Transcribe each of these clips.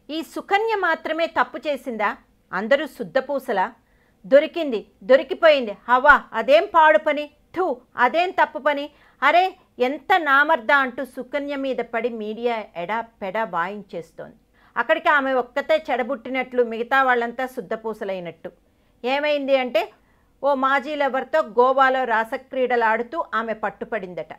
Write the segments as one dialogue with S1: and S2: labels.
S1: ఈ సుకన్య మాత్రమే తప్పు చేసిందా? అందరూ శుద్ధపూసలా? దొరికింది, దొరికిపోయింది, హవా అదేం పాడు పని, థూ అదేం తప్పు పని, అరే ఎంత నామర్దా అంటూ సుకన్య మీద పడి మీడియా ఎడా పెడా వాయించేస్తోంది. అక్కడికి ఆమె ఒక్కతే చెడబుట్టినట్లు, మిగతా వాళ్ళంతా శుద్ధపూసలైనట్టు. ఏమైంది అంటే, ఓ మాజీ లవర్తో గోవాలో రాసక్రీడలు ఆడుతూ ఆమె పట్టుపడిందట.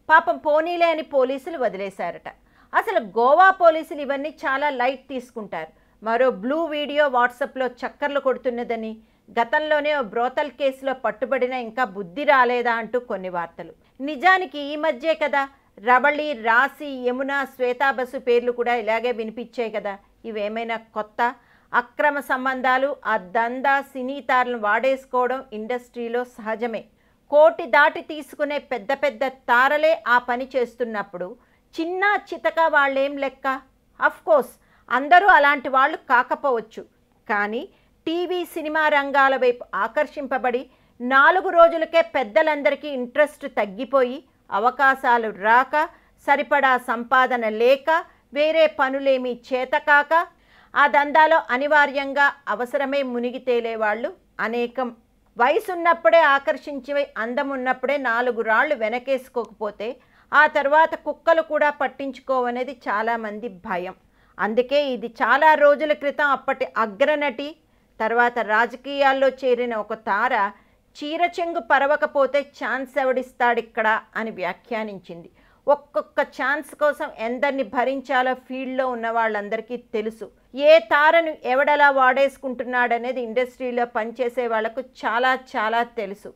S1: పాపం పోనీలే అని పోలీసులు వదిలేశారట. అసలు గోవా పోలీసులు ఇవన్నీ చాలా లైట్ తీసుకుంటారు. మరో బ్లూ వీడియో వాట్సాప్లో చక్కర్లు కొడుతున్నదని, గతంలోనే ఓ బ్రోతల్ కేసులో పట్టుబడిన ఇంకా బుద్ధి రాలేదా అంటూ కొన్ని వార్తలు. నిజానికి ఈ మధ్యే కదా రవళి, రాశి, యమున, శ్వేతా బసు పేర్లు కూడా ఇలాగే వినిపించాయి కదా. ఇవేమైనా కొత్త? అక్రమ సంబంధాలు, ఆ దందా, సినీ తారలను వాడేసుకోవడం ఇండస్ట్రీలో సహజమే. కోటి దాటి తీసుకునే పెద్ద పెద్ద తారలే ఆ పని చేస్తున్నప్పుడు చిన్న చితక వాళ్ళేం లెక్క? అఫ్కోర్స్ అందరూ అలాంటి వాళ్ళు కాకపోవచ్చు, కానీ టీవీ సినిమా రంగాల వైపు ఆకర్షింపబడి 4 రోజులకే పెద్దలందరికీ ఇంట్రెస్ట్ తగ్గిపోయి, అవకాశాలు రాక, సరిపడా సంపాదన లేక, వేరే పనులేమీ చేతకాక ఆ దందాలో అనివార్యంగా అవసరమే మునిగి తేలేవాళ్ళు అనేకం. వయసున్నప్పుడే ఆకర్షించి, అందం ఉన్నప్పుడే 4 రాళ్ళు వెనకేసుకోకపోతే ఆ తర్వాత కుక్కలు కూడా పట్టించుకోవనేది చాలామంది భయం. అందుకే ఇది చాలా రోజుల క్రితం అప్పటి అగ్రనటి, తర్వాత రాజకీయాల్లో చేరిన ఒక తార చీర చెంగు పరవకపోతే ఛాన్స్ ఎవడిస్తాడిక్కడ అని వ్యాఖ్యానించింది. ఒక్కొక్క ఛాన్స్ కోసం ఎందరిని భరించాలో ఫీల్డ్లో ఉన్న వాళ్ళందరికీ తెలుసు. ఏ తారను ఎవడలా వాడేసుకుంటున్నాడనేది ఇండస్ట్రీలో పనిచేసే వాళ్లకు చాలా చాలా తెలుసు.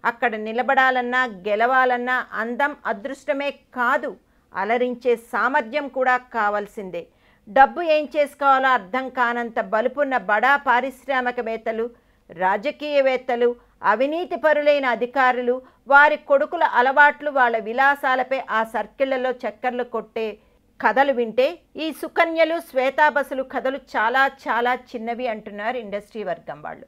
S1: అక్కడ నిలబడాలన్నా, గెలవాలన్నా అందం, అదృష్టమే కాదు, అలరించే సామర్థ్యం కూడా కావాల్సిందే. డబ్బు ఏం చేసుకోవాలో అర్థం కానంత బలుపున్న బడా పారిశ్రామికవేత్తలు, రాజకీయవేత్తలు, అవినీతి పరులైన అధికారులు, వారి కొడుకుల అలవాట్లు, వాళ్ళ విలాసాలపై ఆ సర్కిళ్లలో చక్కర్లు కొట్టే కథలు వింటే ఈ సుకన్యలు, శ్వేతాబసులు కథలు చాలా చాలా చిన్నవి అంటున్నారు ఇండస్ట్రీ వర్గం వాళ్ళు.